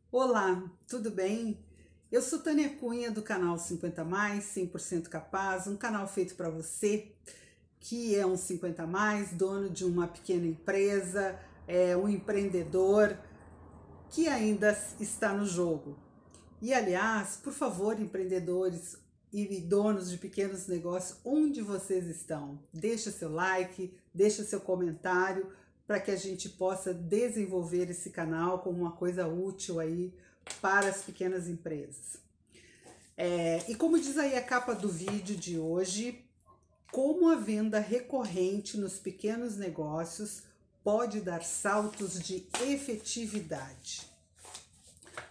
Olá, tudo bem? Eu sou Tânia Cunha do canal 50 Mais, 100% capaz, um canal feito para você que é um 50 mais, dono de uma pequena empresa, um empreendedor que ainda está no jogo. E aliás, por favor, empreendedores e donos de pequenos negócios, onde vocês estão? Deixa seu like, deixa seu comentário para que a gente possa desenvolver esse canal como uma coisa útil aí para as pequenas empresas. E como diz aí a capa do vídeo de hoje, como a venda recorrente nos pequenos negócios pode dar saltos de efetividade.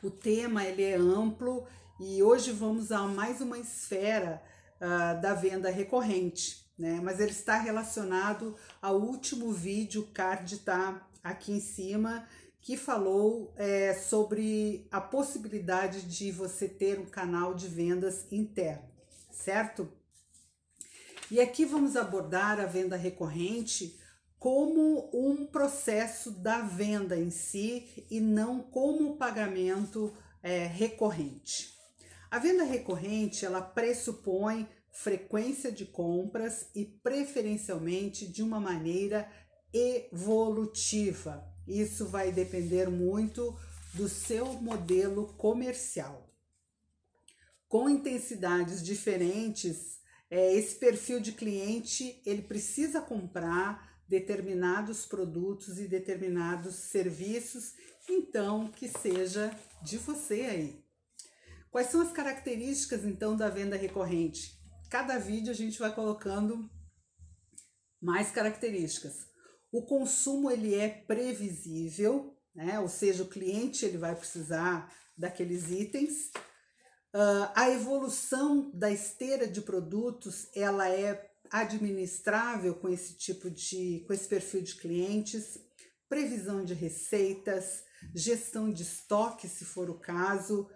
O tema ele é amplo e hoje vamos a mais uma esfera da venda recorrente, né? Mas ele está relacionado ao último vídeo, o card está aqui em cima, que falou sobre a possibilidade de você ter um canal de vendas interno, certo? E aqui vamos abordar a venda recorrente como um processo da venda em si e não como pagamento recorrente. A venda recorrente ela pressupõe frequência de compras e preferencialmente de uma maneira evolutiva. Isso vai depender muito do seu modelo comercial. Com intensidades diferentes, esse perfil de cliente ele precisa comprar determinados produtos e determinados serviços, então que seja de você aí. Quais são as características então da venda recorrente? Cada vídeo a gente vai colocando mais características. O consumo ele é previsível, né? Ou seja, o cliente ele vai precisar daqueles itens. A evolução da esteira de produtos ela é administrável com com esse perfil de clientes, previsão de receitas, gestão de estoque, se for o caso,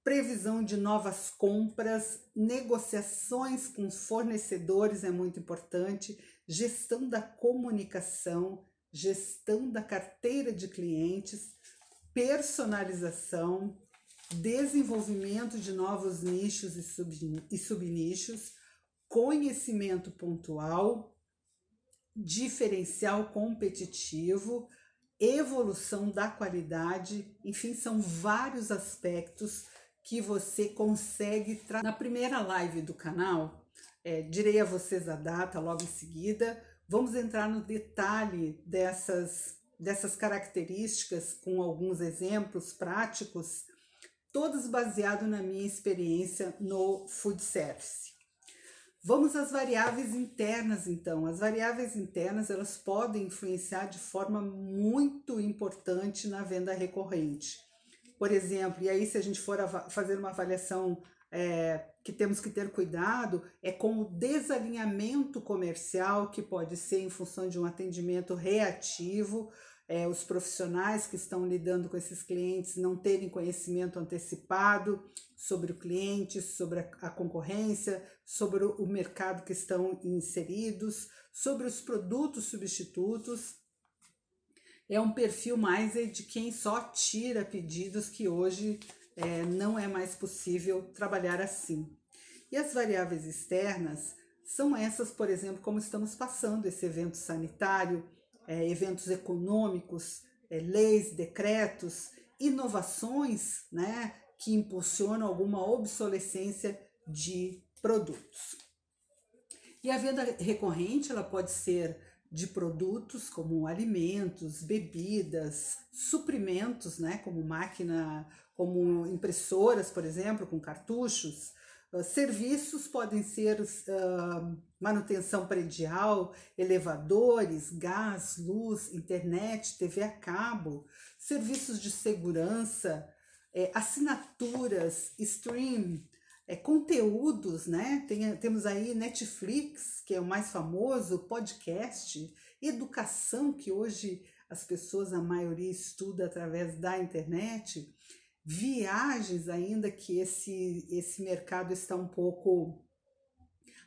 previsão de novas compras, negociações com fornecedores é muito importante, gestão da comunicação, gestão da carteira de clientes, personalização, desenvolvimento de novos nichos e subnichos, conhecimento pontual, diferencial competitivo, evolução da qualidade, enfim, são vários aspectos que você consegue trazer. Na primeira live do canal, direi a vocês a data logo em seguida, vamos entrar no detalhe dessas características com alguns exemplos práticos, todos baseados na minha experiência no food service. Vamos às variáveis internas, então. As variáveis internas, elas podem influenciar de forma muito importante na venda recorrente. Por exemplo, e aí se a gente for fazer uma avaliação que temos que ter cuidado, é com o desalinhamento comercial, que pode ser em função de um atendimento reativo, os profissionais que estão lidando com esses clientes não terem conhecimento antecipado sobre o cliente, sobre a concorrência, sobre o mercado que estão inseridos, sobre os produtos substitutos. É um perfil mais de quem só tira pedidos, que hoje não é mais possível trabalhar assim. E as variáveis externas são essas, por exemplo, como estamos passando esse evento sanitário, eventos econômicos, leis, decretos, inovações, né, que impulsionam alguma obsolescência de produtos. E a venda recorrente ela pode ser de produtos como alimentos, bebidas, suprimentos, né, como máquina, como impressoras, por exemplo, com cartuchos. Serviços podem ser manutenção predial, elevadores, gás, luz, internet, TV a cabo, serviços de segurança, assinaturas, stream, conteúdos, né? Temos aí Netflix, que é o mais famoso, podcast, educação, que hoje as pessoas, a maioria, estuda através da internet, viagens, ainda que esse mercado está um pouco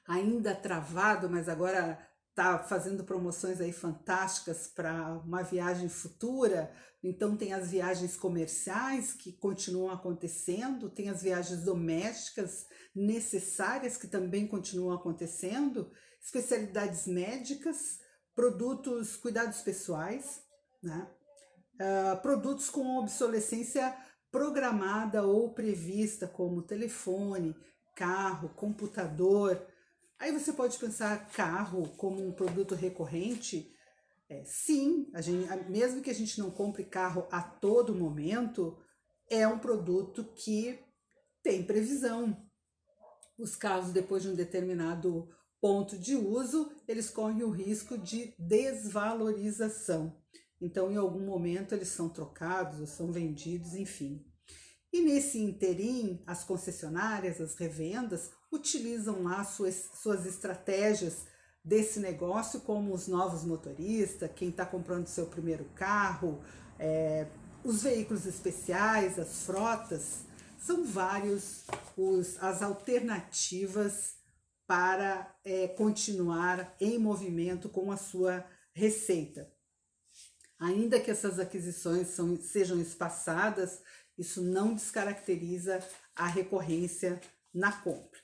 ainda travado, mas agora está fazendo promoções aí fantásticas para uma viagem futura. Então tem as viagens comerciais que continuam acontecendo, tem as viagens domésticas necessárias que também continuam acontecendo, especialidades médicas, produtos, cuidados pessoais, né? Produtos com obsolescência programada ou prevista, como telefone, carro, computador. Aí você pode pensar carro como um produto recorrente. Sim, mesmo que a gente não compre carro a todo momento, é um produto que tem previsão. Os carros, depois de um determinado ponto de uso, eles correm o risco de desvalorização. Então, em algum momento, eles são trocados ou são vendidos, enfim. E nesse interim, as concessionárias, as revendas, utilizam lá suas estratégias desse negócio, como os novos motoristas, quem está comprando seu primeiro carro, os veículos especiais, as frotas. São vários as alternativas para continuar em movimento com a sua receita. Ainda que essas aquisições sejam espaçadas, isso não descaracteriza a recorrência na compra.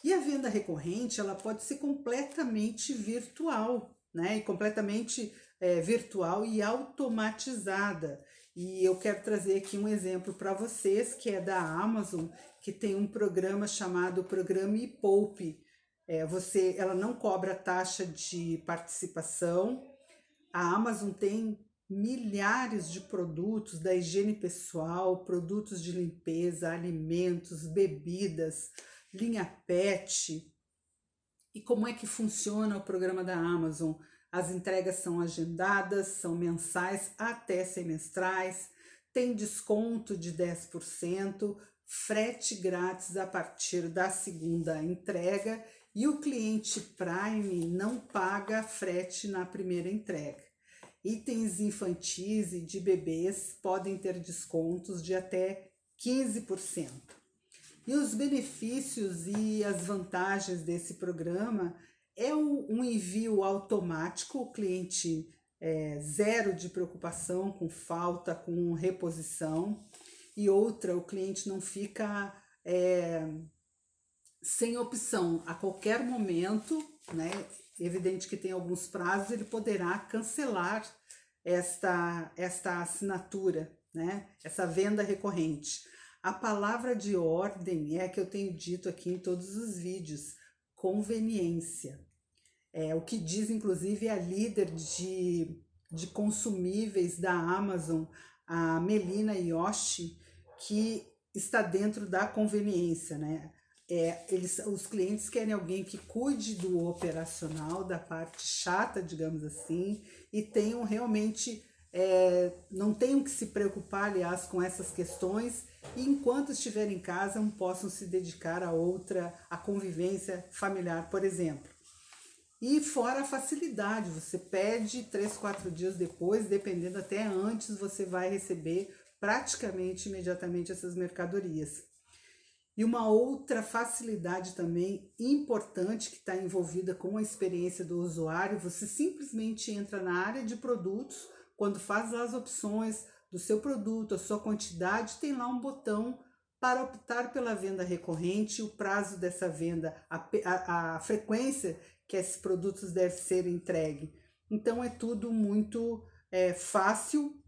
E a venda recorrente, ela pode ser completamente virtual, né? E completamente virtual e automatizada. E eu quero trazer aqui um exemplo para vocês, que é da Amazon, que tem um programa chamado Programa Me Poupe. Ela não cobra taxa de participação. A Amazon tem milhares de produtos da higiene pessoal, produtos de limpeza, alimentos, bebidas, linha pet. E como é que funciona o programa da Amazon? As entregas são agendadas, são mensais até semestrais, tem desconto de 10%, frete grátis a partir da segunda entrega e o cliente Prime não paga frete na primeira entrega. Itens infantis e de bebês podem ter descontos de até 15%. E os benefícios e as vantagens desse programa é um envio automático, o cliente zero de preocupação com falta, com reposição. E outra, o cliente não fica sem opção. A qualquer momento, né? Evidente que tem alguns prazos, ele poderá cancelar esta assinatura, né? Essa venda recorrente. A palavra de ordem é a que eu tenho dito aqui em todos os vídeos: conveniência. O que diz, inclusive, a líder de consumíveis da Amazon, a Melina Yoshi, que está dentro da conveniência, né? Os clientes querem alguém que cuide do operacional, da parte chata, digamos assim, e tenham realmente, não tenham que se preocupar, aliás, com essas questões, e enquanto estiverem em casa, possam se dedicar a convivência familiar, por exemplo. E fora a facilidade, você pede 3, 4 dias depois, dependendo até antes, você vai receber praticamente imediatamente essas mercadorias. E uma outra facilidade também importante que está envolvida com a experiência do usuário, você simplesmente entra na área de produtos, quando faz as opções do seu produto, a sua quantidade, tem lá um botão para optar pela venda recorrente, o prazo dessa venda, a frequência que esses produtos devem ser entregues. Então é tudo muito fácil.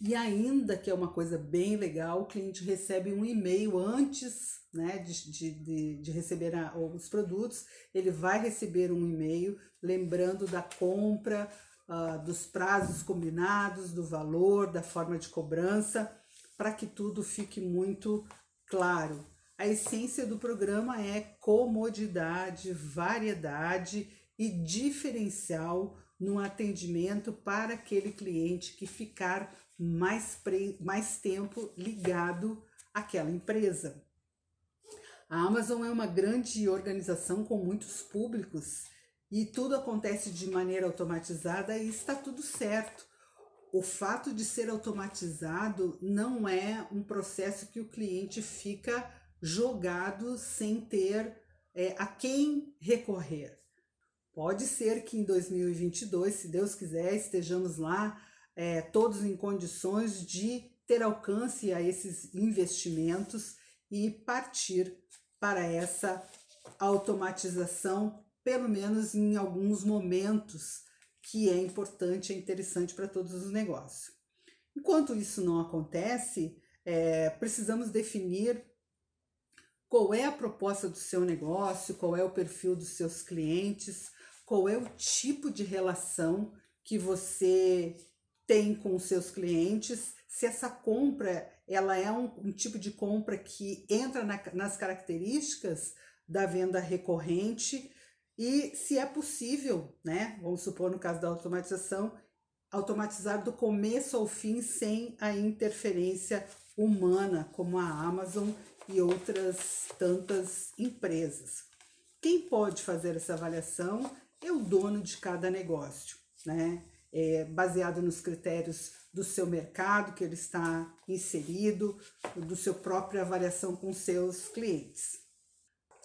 E ainda que é uma coisa bem legal, o cliente recebe um e-mail antes, né, de receber os produtos. Ele vai receber um e-mail lembrando da compra, dos prazos combinados, do valor, da forma de cobrança, para que tudo fique muito claro. A essência do programa é comodidade, variedade e diferencial no atendimento para aquele cliente que ficar mais tempo ligado àquela empresa. A Amazon é uma grande organização com muitos públicos e tudo acontece de maneira automatizada e está tudo certo. O fato de ser automatizado não é um processo que o cliente fica jogado sem ter a quem recorrer. Pode ser que em 2022, se Deus quiser, estejamos lá todos em condições de ter alcance a esses investimentos e partir para essa automatização, pelo menos em alguns momentos que é importante, é interessante para todos os negócios. Enquanto isso não acontece, precisamos definir qual é a proposta do seu negócio, qual é o perfil dos seus clientes, qual é o tipo de relação que você tem com os seus clientes, se essa compra ela é um tipo de compra que entra nas características da venda recorrente e se é possível, né? Vamos supor no caso da automatização, automatizar do começo ao fim sem a interferência humana, como a Amazon e outras tantas empresas. Quem pode fazer essa avaliação é o dono de cada negócio, né? Baseado nos critérios do seu mercado que ele está inserido, do seu própria avaliação com seus clientes.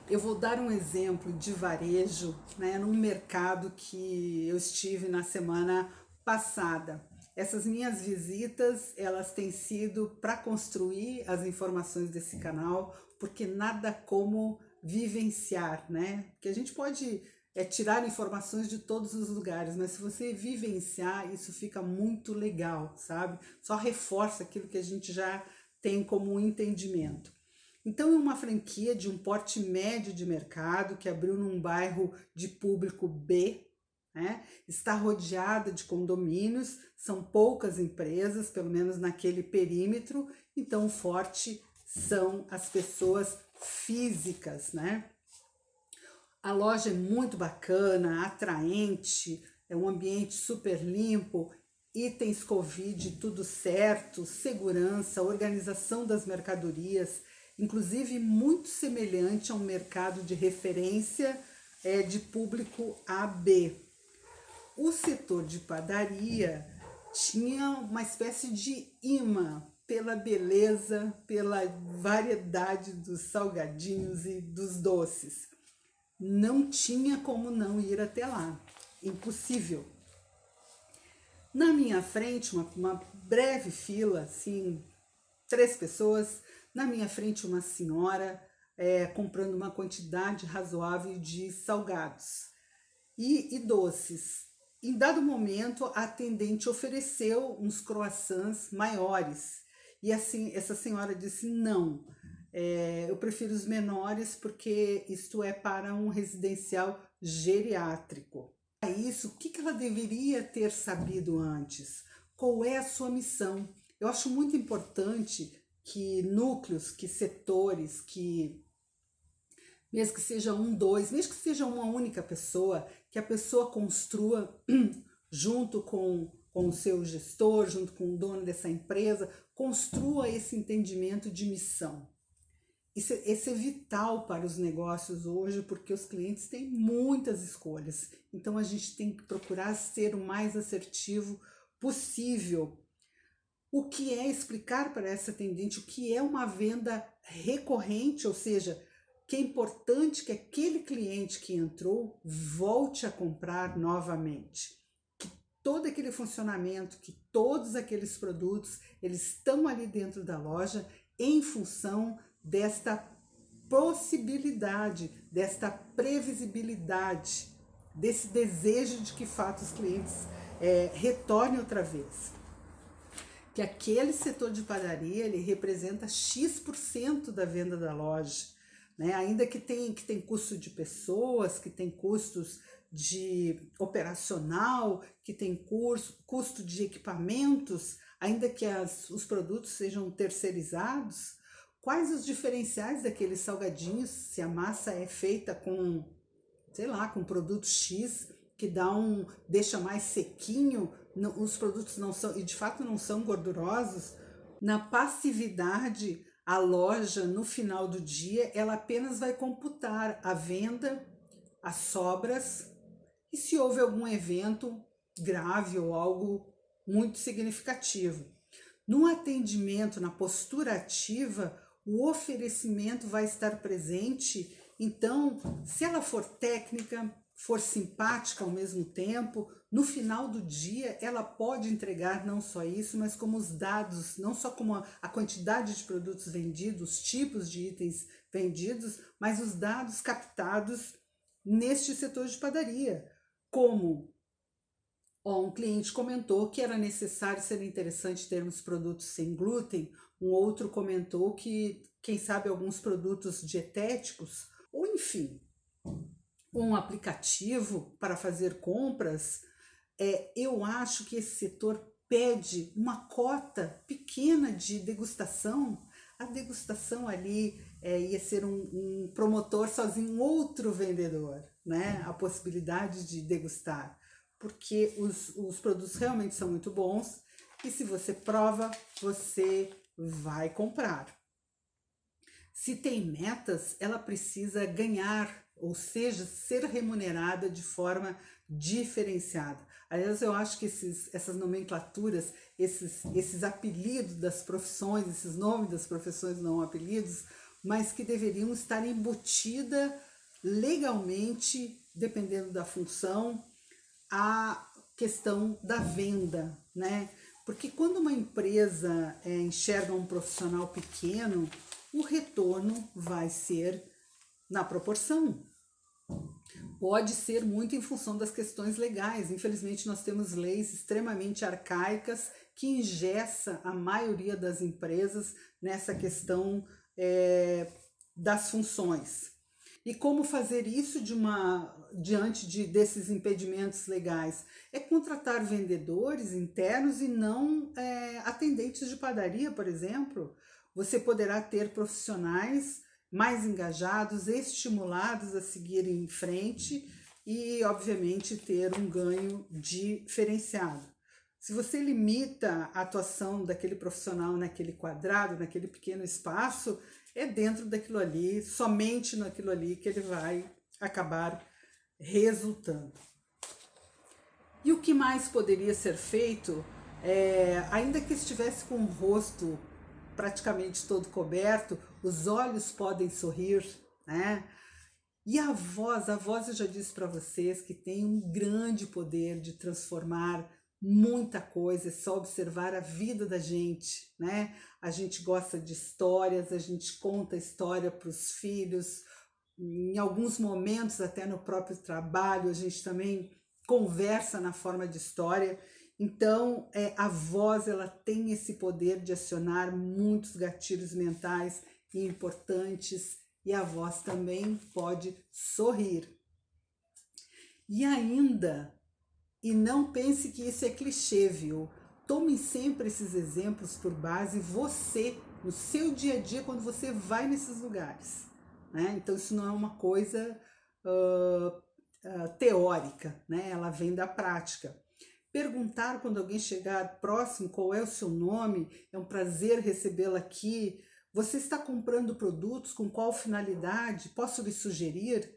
Eu vou dar um exemplo de varejo, né, num mercado que eu estive na semana passada. Essas minhas visitas, elas têm sido para construir as informações desse canal, porque nada como vivenciar, né? Porque a gente pode tirar informações de todos os lugares, mas se você vivenciar, isso fica muito legal, sabe? Só reforça aquilo que a gente já tem como um entendimento. Então, é uma franquia de um porte médio de mercado que abriu num bairro de público B, né? Está rodeada de condomínios, são poucas empresas, pelo menos naquele perímetro, então o forte são as pessoas físicas, né? A loja é muito bacana, atraente, é um ambiente super limpo, itens Covid tudo certo, segurança, organização das mercadorias, inclusive muito semelhante a um mercado de referência de público AB. O setor de padaria tinha uma espécie de imã pela beleza, pela variedade dos salgadinhos e dos doces. Não tinha como não ir até lá, impossível. Na minha frente, uma breve fila, assim, 3 pessoas, na minha frente uma senhora comprando uma quantidade razoável de salgados e doces. Em dado momento, a atendente ofereceu uns croissants maiores e assim essa senhora disse: não, eu prefiro os menores porque isto é para um residencial geriátrico. Para isso, o que ela deveria ter sabido antes? Qual é a sua missão? Eu acho muito importante que núcleos, que setores, que mesmo que seja um, dois, mesmo que seja uma única pessoa, que a pessoa construa junto com o seu gestor, junto com o dono dessa empresa, construa esse entendimento de missão. Isso é vital para os negócios hoje, porque os clientes têm muitas escolhas. Então, a gente tem que procurar ser o mais assertivo possível. O que é explicar para essa atendente o que é uma venda recorrente, ou seja, que é importante que aquele cliente que entrou volte a comprar novamente. Que todo aquele funcionamento, que todos aqueles produtos, eles estão ali dentro da loja em função desta possibilidade, desta previsibilidade, desse desejo de que fato os clientes retornem outra vez. Que aquele setor de padaria ele representa X% da venda da loja, né? Ainda que tem custo de pessoas, que tem custos de operacional, que tem custo de equipamentos, ainda que os produtos sejam terceirizados. Quais os diferenciais daqueles salgadinhos, se a massa é feita com, sei lá, com produto X, que deixa mais sequinho, os produtos não são, e de fato não são gordurosos. Na passividade, a loja, no final do dia, ela apenas vai computar a venda, as sobras, e se houve algum evento grave ou algo muito significativo. No atendimento, na postura ativa, o oferecimento vai estar presente. Então, se ela for técnica, for simpática ao mesmo tempo, no final do dia ela pode entregar não só isso, mas como os dados, não só como a quantidade de produtos vendidos, os tipos de itens vendidos, mas os dados captados neste setor de padaria, como um cliente comentou que era necessário, seria interessante termos produtos sem glúten, um outro comentou que, quem sabe, alguns produtos dietéticos, ou enfim, um aplicativo para fazer compras. Eu acho que esse setor pede uma cota pequena de degustação. A degustação ali ia ser um promotor sozinho, um outro vendedor, né? A possibilidade de degustar, porque os produtos realmente são muito bons e se você prova, você vai comprar. Se tem metas, ela precisa ganhar, ou seja, ser remunerada de forma diferenciada. Aliás, eu acho que essas nomenclaturas, esses apelidos das profissões, esses nomes das profissões, não apelidos, mas que deveriam estar embutidas legalmente, dependendo da função, a questão da venda, né? Porque quando uma empresa enxerga um profissional pequeno, o retorno vai ser na proporção. Pode ser muito em função das questões legais. Infelizmente, nós temos leis extremamente arcaicas que engessa a maioria das empresas nessa questão das funções. E como fazer isso diante desses impedimentos legais? É contratar vendedores internos e não atendentes de padaria, por exemplo. Você poderá ter profissionais mais engajados, estimulados a seguirem em frente e, obviamente, ter um ganho diferenciado. Se você limita a atuação daquele profissional naquele quadrado, naquele pequeno espaço, é dentro daquilo ali, somente naquilo ali que ele vai acabar resultando. E o que mais poderia ser feito, ainda que estivesse com o rosto praticamente todo coberto, os olhos podem sorrir, né? E a voz eu já disse para vocês que tem um grande poder de transformar muita coisa, é só observar a vida da gente, né? A gente gosta de histórias, a gente conta história para os filhos, em alguns momentos até no próprio trabalho, a gente também conversa na forma de história. Então, a voz ela tem esse poder de acionar muitos gatilhos mentais importantes e a voz também pode sorrir. E ainda, e não pense que isso é clichê, viu? Tome sempre esses exemplos por base você, no seu dia a dia, quando você vai nesses lugares, né? Então, isso não é uma coisa teórica, né? Ela vem da prática. Perguntar quando alguém chegar próximo qual é o seu nome, é um prazer recebê-la aqui. Você está comprando produtos com qual finalidade? Posso lhe sugerir?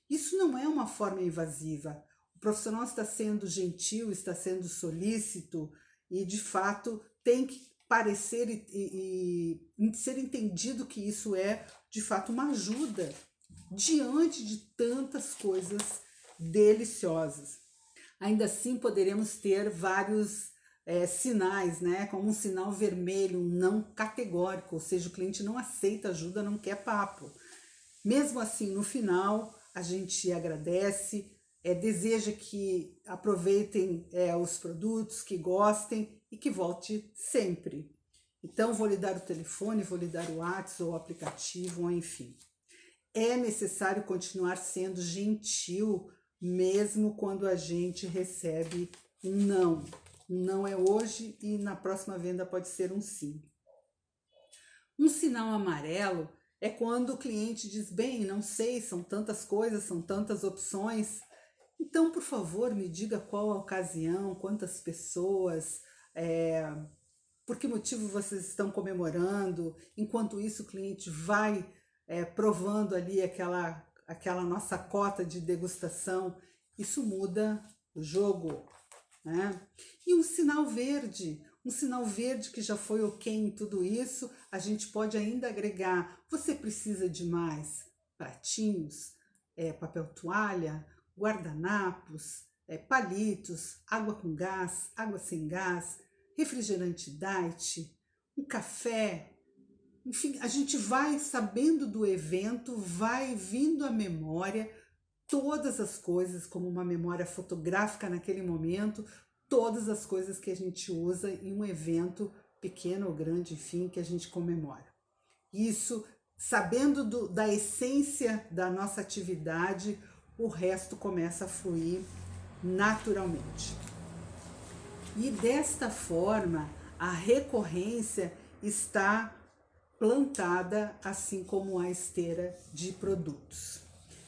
Isso não é uma forma invasiva. O profissional está sendo gentil, está sendo solícito e, de fato, tem que parecer e ser entendido que isso é, de fato, uma ajuda diante de tantas coisas deliciosas. Ainda assim, poderemos ter vários sinais, né? Como um sinal vermelho, um não categórico, ou seja, o cliente não aceita ajuda, não quer papo. Mesmo assim, no final, a gente agradece, deseja que aproveitem os produtos, que gostem e que volte sempre. Então, vou lhe dar o telefone, vou lhe dar o WhatsApp ou o aplicativo, ou enfim. É necessário continuar sendo gentil, mesmo quando a gente recebe um não. Um não é hoje e na próxima venda pode ser um sim. Um sinal amarelo é quando o cliente diz, bem, não sei, são tantas coisas, são tantas opções. Então, por favor, me diga qual a ocasião, quantas pessoas, por que motivo vocês estão comemorando. Enquanto isso, o cliente vai provando ali aquela nossa cota de degustação. Isso muda o jogo, né? E um sinal verde que já foi ok em tudo isso, a gente pode ainda agregar. Você precisa de mais pratinhos, papel toalha? guardanapos, palitos, água com gás, água sem gás, refrigerante diet, um café. Enfim, a gente vai sabendo do evento, vai vindo à memória todas as coisas, como uma memória fotográfica naquele momento, todas as coisas que a gente usa em um evento pequeno ou grande, enfim, que a gente comemora. Isso, sabendo da essência da nossa atividade, o resto começa a fluir naturalmente. E desta forma, a recorrência está plantada, assim como a esteira de produtos.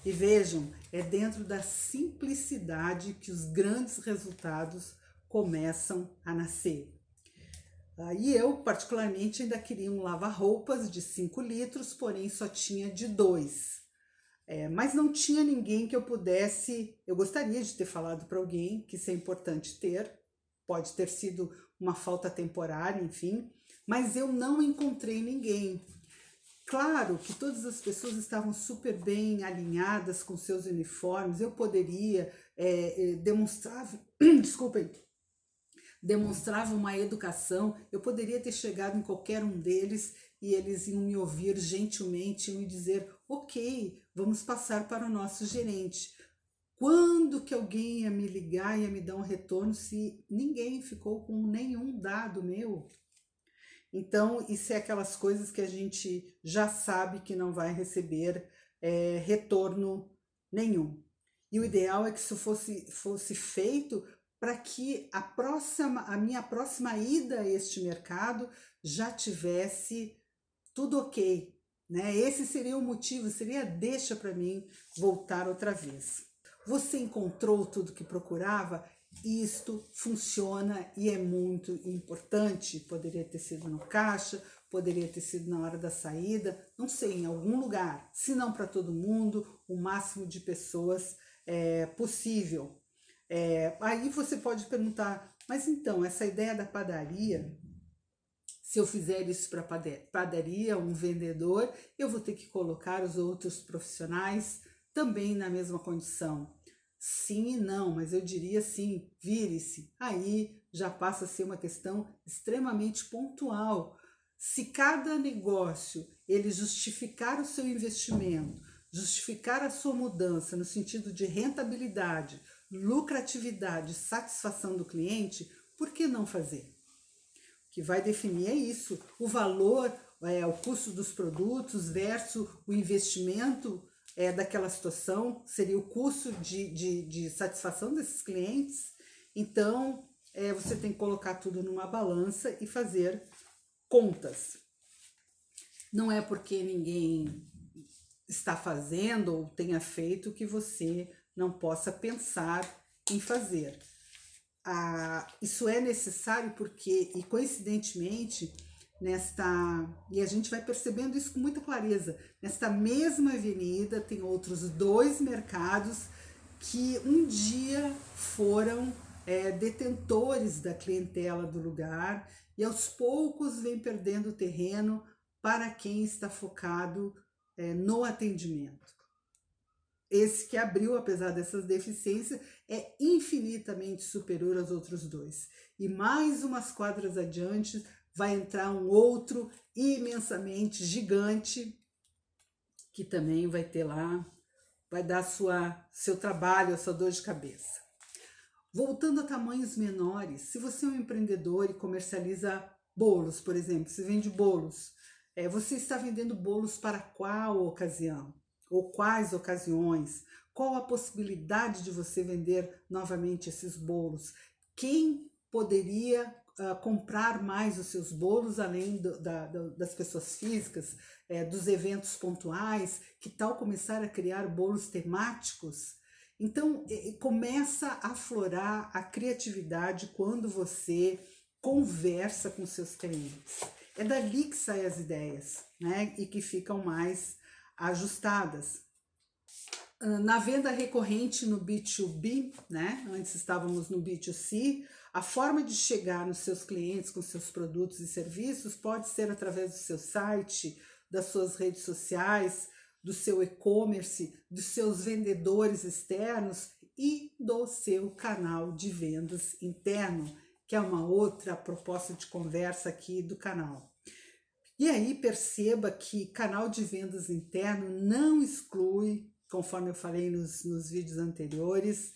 E vejam, é dentro da simplicidade que os grandes resultados começam a nascer. E eu, particularmente, ainda queria um lava-roupas de 5 litros, porém só tinha de 2. Mas não tinha ninguém que eu pudesse... Eu gostaria de ter falado para alguém que isso é importante ter, pode ter sido uma falta temporária, enfim, mas eu não encontrei ninguém. Claro que todas as pessoas estavam super bem alinhadas com seus uniformes, eu poderia demonstrar, desculpem, demonstrava uma educação, eu poderia ter chegado em qualquer um deles e eles iam me ouvir gentilmente, iam me dizer, ok, vamos passar para o nosso gerente. Quando que alguém ia me ligar, ia me dar um retorno se ninguém ficou com nenhum dado meu? Então, isso é aquelas coisas que a gente já sabe que não vai receber retorno nenhum. E o ideal é que isso fosse feito para que a minha próxima ida a este mercado já tivesse tudo ok, né? Esse seria o motivo, seria a deixa para mim voltar outra vez. Você encontrou tudo que procurava? Isto funciona e é muito importante. Poderia ter sido no caixa, poderia ter sido na hora da saída, não sei, em algum lugar, se não para todo mundo, o máximo de pessoas possível. Aí você pode perguntar, mas então, essa ideia da padaria, se eu fizer isso para padaria, um vendedor, eu vou ter que colocar os outros profissionais também na mesma condição. Sim e não, mas eu diria sim, vire-se. Aí já passa a ser uma questão extremamente pontual. Se cada negócio ele justificar o seu investimento, justificar a sua mudança no sentido de rentabilidade, lucratividade, satisfação do cliente, por que não fazer? O que vai definir é isso, o valor, o custo dos produtos versus o investimento daquela situação, seria o custo de satisfação desses clientes. Então, você tem que colocar tudo numa balança e fazer contas. Não é porque ninguém está fazendo ou tenha feito que você não possa pensar em fazer. Isso é necessário porque, e coincidentemente, e a gente vai percebendo isso com muita clareza, nesta mesma avenida tem outros 2 mercados que um dia foram detentores da clientela do lugar e aos poucos vem perdendo terreno para quem está focado no atendimento. Esse que abriu, apesar dessas deficiências, é infinitamente superior aos outros 2. E mais umas quadras adiante vai entrar um outro imensamente gigante, que também vai ter lá, vai dar seu trabalho, a sua dor de cabeça. Voltando a tamanhos menores, se você é um empreendedor e comercializa bolos, por exemplo, se vende bolos, você está vendendo bolos para qual ocasião? Ou quais ocasiões? Qual a possibilidade de você vender novamente esses bolos? Quem poderia comprar mais os seus bolos, além das pessoas físicas, dos eventos pontuais? Que tal começar a criar bolos temáticos? Então, começa a aflorar a criatividade quando você conversa com seus clientes. É dali que saem as ideias, né? E que ficam mais ajustadas. Na venda recorrente no B2B, né? Antes estávamos no B2C, a forma de chegar nos seus clientes com seus produtos e serviços pode ser através do seu site, das suas redes sociais, do seu e-commerce, dos seus vendedores externos e do seu canal de vendas interno, que é uma outra proposta de conversa aqui do canal. E aí perceba que canal de vendas interno não exclui, conforme eu falei nos vídeos anteriores,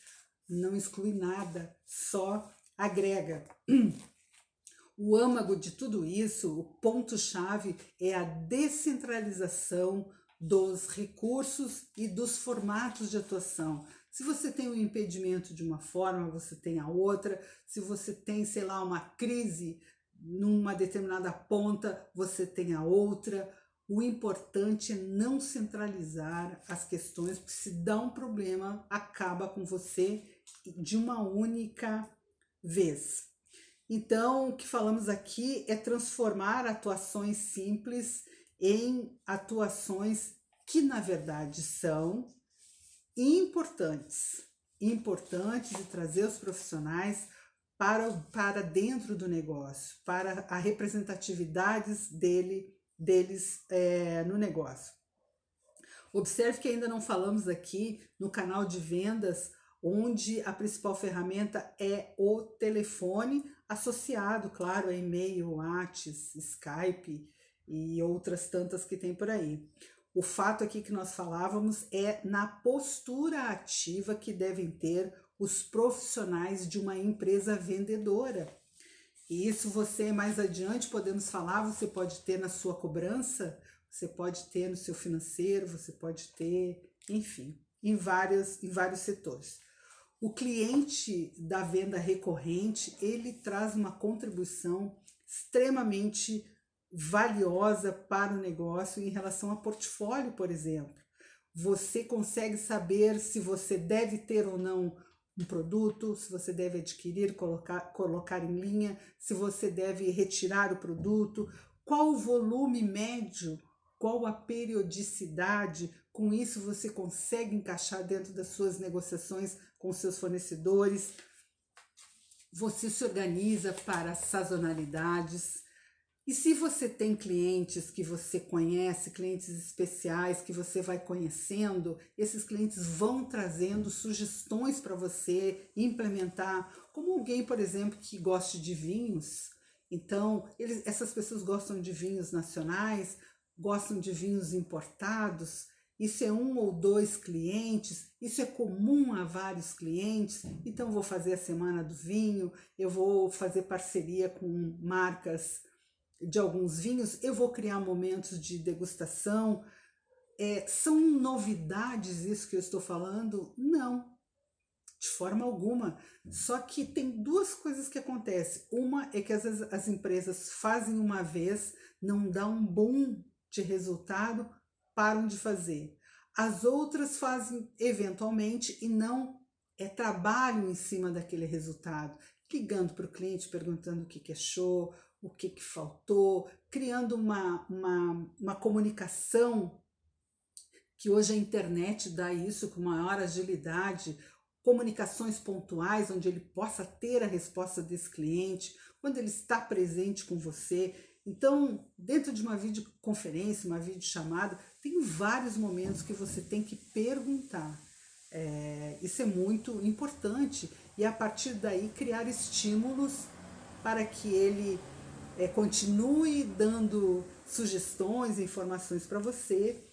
não exclui nada, só agrega. O âmago de tudo isso, o ponto-chave, é a descentralização dos recursos e dos formatos de atuação. Se você tem um impedimento de uma forma, você tem a outra. Se você tem, sei lá, uma crise numa determinada ponta, você tem a outra. O importante é não centralizar as questões, porque se dá um problema, acaba com você de uma única vez. Então, o que falamos aqui é transformar atuações simples em atuações que, na verdade, são importantes e trazer os profissionais para dentro do negócio, para a representatividade deles no negócio. Observe que ainda não falamos aqui no canal de vendas, onde a principal ferramenta é o telefone, associado, claro, a e-mail, WhatsApp, Skype e outras tantas que tem por aí. O fato aqui que nós falávamos é na postura ativa que devem ter os profissionais de uma empresa vendedora. E isso você, mais adiante, podemos falar, você pode ter na sua cobrança, você pode ter no seu financeiro, você pode ter, enfim, em vários setores. O cliente da venda recorrente, ele traz uma contribuição extremamente valiosa para o negócio em relação a portfólio, por exemplo. Você consegue saber se você deve ter ou não um produto, se você deve adquirir, colocar em linha, se você deve retirar o produto, qual o volume médio, qual a periodicidade. Com isso você consegue encaixar dentro das suas negociações com seus fornecedores. Você se organiza para sazonalidades. E se você tem clientes que você conhece, clientes especiais que você vai conhecendo, esses clientes vão trazendo sugestões para você implementar, como alguém, por exemplo, que goste de vinhos. Então, essas pessoas gostam de vinhos nacionais, gostam de vinhos importados. Isso é um ou dois clientes, isso é comum a vários clientes. Então, vou fazer a semana do vinho, eu vou fazer parceria com marcas de alguns vinhos, eu vou criar momentos de degustação. São novidades isso que eu estou falando? Não, de forma alguma. Só que tem duas coisas que acontecem. Uma é que às vezes as empresas fazem uma vez, não dá um boom de resultado, param de fazer. As outras fazem eventualmente e não trabalham em cima daquele resultado, ligando para o cliente, perguntando o que achou, o que faltou, criando uma comunicação, que hoje a internet dá isso com maior agilidade, comunicações pontuais, onde ele possa ter a resposta desse cliente, quando ele está presente com você. Então, dentro de uma videoconferência, uma videochamada, tem vários momentos que você tem que perguntar. Isso é muito importante, e a partir daí criar estímulos para que ele continue dando sugestões, informações para você,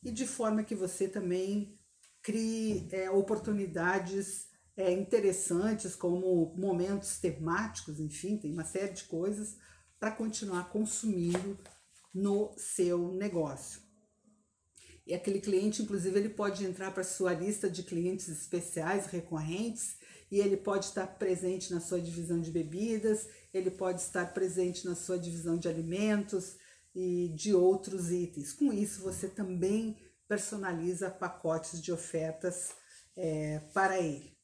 e de forma que você também crie oportunidades interessantes, como momentos temáticos, enfim, tem uma série de coisas para continuar consumindo no seu negócio. E aquele cliente, inclusive, ele pode entrar para a sua lista de clientes especiais, recorrentes, e ele pode estar presente na sua divisão de bebidas, ele pode estar presente na sua divisão de alimentos e de outros itens. Com isso, você também personaliza pacotes de ofertas para ele.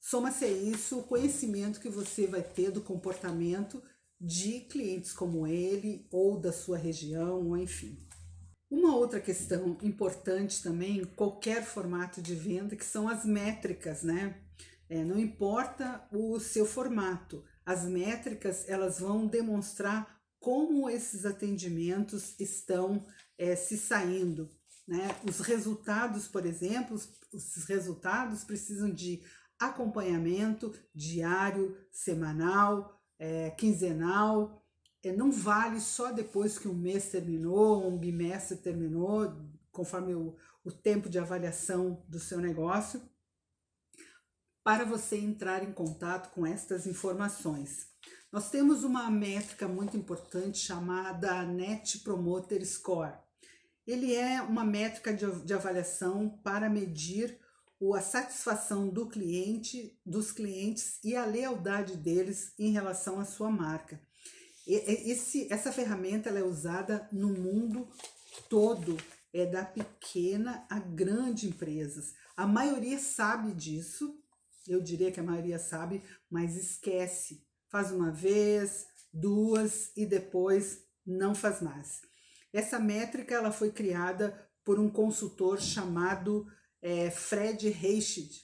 Soma-se a isso o conhecimento que você vai ter do comportamento de clientes como ele, ou da sua região, ou enfim. Uma outra questão importante também em qualquer formato de venda, que são as métricas, né? Não importa o seu formato, as métricas elas vão demonstrar como esses atendimentos estão se saindo. né? Os resultados, por exemplo, os resultados precisam de acompanhamento diário, semanal, quinzenal. Não vale só depois que um mês terminou, um bimestre terminou, conforme o tempo de avaliação do seu negócio, para você entrar em contato com estas informações. Nós temos uma métrica muito importante chamada Net Promoter Score. Ele é uma métrica de avaliação para medir a satisfação dos clientes e a lealdade deles em relação à sua marca. Essa ferramenta ela é usada no mundo todo, da pequena a grande empresas. A maioria sabe disso, eu diria que a maioria sabe, mas esquece. Faz uma vez, duas e depois não faz mais. Essa métrica ela foi criada por um consultor chamado Fred Reichheld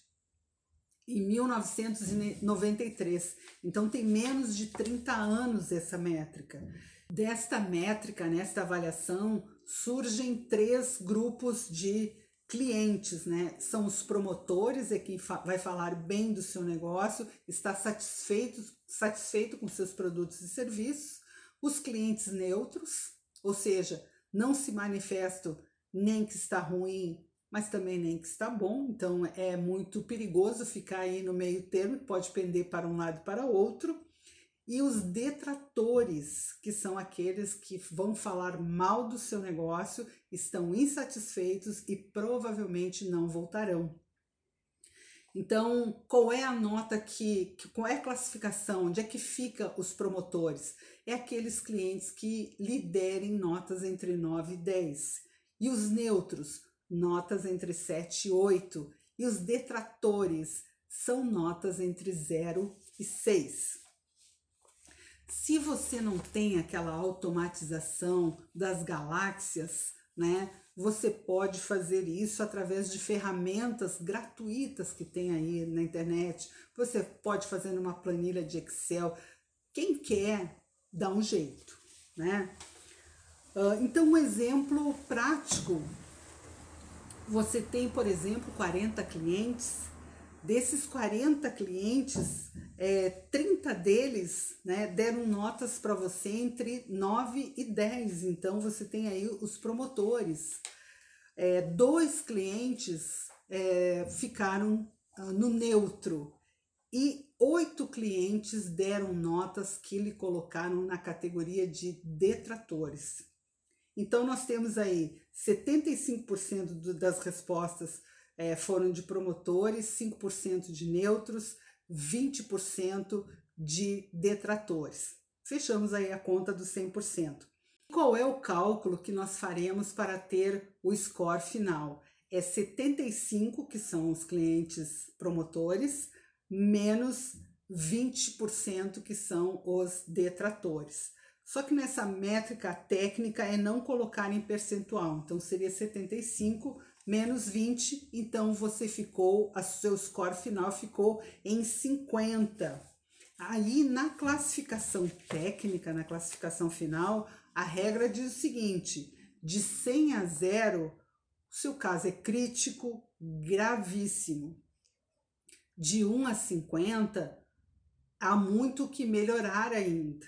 em 1993. Então tem menos de 30 anos essa métrica. Desta métrica, nesta avaliação, surgem 3 grupos de clientes, né? São os promotores, quem vai falar bem do seu negócio, está satisfeito com seus produtos e serviços. Os clientes neutros, ou seja, não se manifestam nem que está ruim, mas também nem que está bom. Então é muito perigoso ficar aí no meio termo, pode pender para um lado e para o outro. E os detratores, que são aqueles que vão falar mal do seu negócio, estão insatisfeitos e provavelmente não voltarão. Então, qual é a nota qual é a classificação? Onde é que fica os promotores? É aqueles clientes que liderem notas entre 9 e 10. E os neutros, notas entre 7 e 8. E os detratores são notas entre 0 e 6. Se você não tem aquela automatização das galáxias, né, você pode fazer isso através de ferramentas gratuitas que tem aí na internet. Você pode fazer numa planilha de Excel. Quem quer, dá um jeito, né? Então, um exemplo prático. Você tem, por exemplo, 40 clientes. Desses 40 clientes, 30 deles, né, deram notas para você entre 9 e 10. Então, você tem aí os promotores. 2 clientes ficaram no neutro e 8 clientes deram notas que lhe colocaram na categoria de detratores. Então, nós temos aí 75% das respostas foram de promotores, 5% de neutros, 20% de detratores. Fechamos aí a conta dos 100%. Qual é o cálculo que nós faremos para ter o score final? É 75, que são os clientes promotores, menos 20%, que são os detratores. Só que nessa métrica técnica é não colocar em percentual, então seria 75 menos 20, então você ficou, o seu score final ficou em 50. Aí na classificação técnica, na classificação final, a regra diz o seguinte: de 100 a 0, o seu caso é crítico, gravíssimo. De 1 a 50, há muito que melhorar ainda.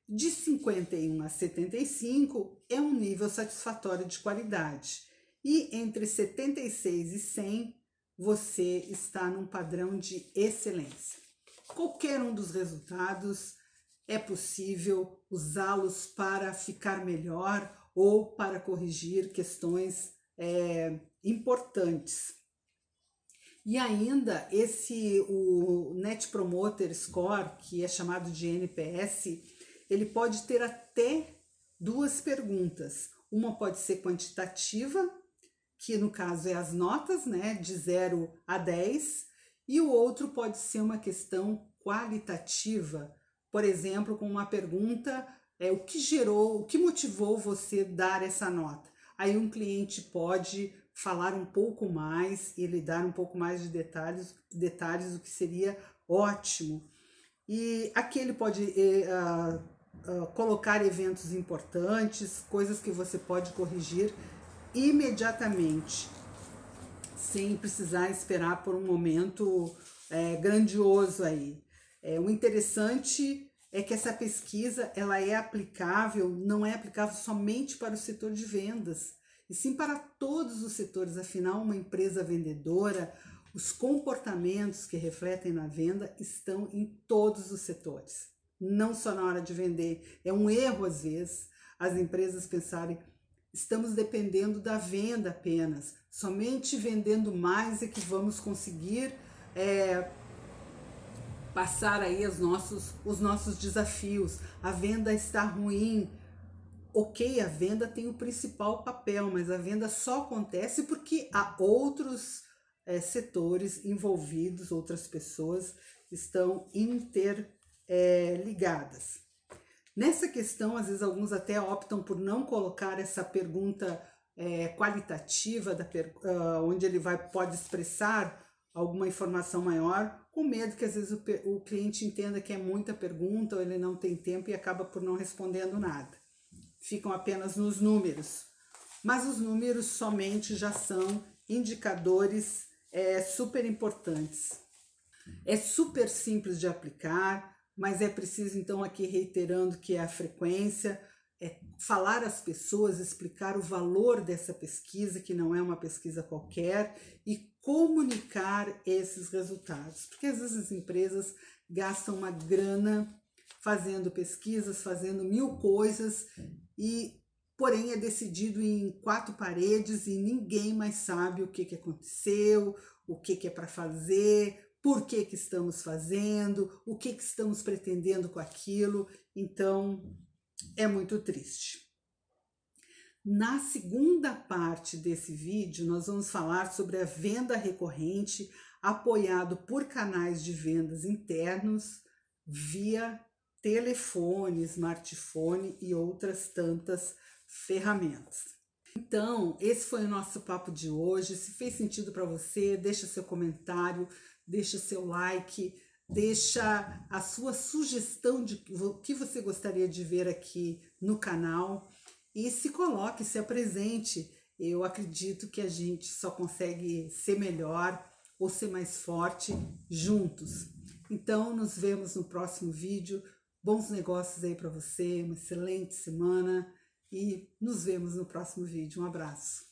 De 51 a 75 é um nível satisfatório de qualidade. E entre 76 e 100, você está num padrão de excelência. Qualquer um dos resultados é possível usá-los para ficar melhor ou para corrigir questões importantes. E ainda o Net Promoter Score, que é chamado de NPS, ele pode ter até 2 perguntas. Uma pode ser quantitativa, que no caso é as notas, né, de 0 a 10, e o outro pode ser uma questão qualitativa, por exemplo, com uma pergunta, o que motivou você dar essa nota? Aí um cliente pode falar um pouco mais e lhe dar um pouco mais de detalhes, o que seria ótimo. E aqui ele pode colocar eventos importantes, coisas que você pode corrigir imediatamente, sem precisar esperar por um momento grandioso aí. O interessante é que essa pesquisa ela é aplicável, não é aplicável somente para o setor de vendas, e sim para todos os setores. Afinal, uma empresa vendedora, os comportamentos que refletem na venda estão em todos os setores, não só na hora de vender. É um erro, às vezes, as empresas pensarem: estamos dependendo da venda apenas, somente vendendo mais é que vamos conseguir passar aí os nossos desafios. A venda está ruim. Ok, a venda tem o principal papel, mas a venda só acontece porque há outros setores envolvidos, outras pessoas estão interligadas. Nessa questão, às vezes alguns até optam por não colocar essa pergunta qualitativa, onde ele pode expressar alguma informação maior, com medo que às vezes o cliente entenda que é muita pergunta ou ele não tem tempo e acaba por não respondendo nada. Ficam apenas nos números. Mas os números somente já são indicadores super importantes. É super simples de aplicar, mas é preciso então aqui reiterando que é a frequência, falar às pessoas, explicar o valor dessa pesquisa, que não é uma pesquisa qualquer, e comunicar esses resultados. Porque às vezes as empresas gastam uma grana fazendo pesquisas, fazendo 1000 coisas, porém é decidido em 4 paredes e ninguém mais sabe o que aconteceu, o que é para fazer, por que estamos fazendo, o que estamos pretendendo com aquilo. Então, é muito triste. Na segunda parte desse vídeo, nós vamos falar sobre a venda recorrente apoiado por canais de vendas internos via telefone, smartphone e outras tantas ferramentas. Então, esse foi o nosso papo de hoje. Se fez sentido para você, deixa seu comentário, deixa seu like, deixa a sua sugestão de o que você gostaria de ver aqui no canal e se coloque, se apresente. Eu acredito que a gente só consegue ser melhor ou ser mais forte juntos. Então, nos vemos no próximo vídeo. Bons negócios aí para você, uma excelente semana e nos vemos no próximo vídeo. Um abraço.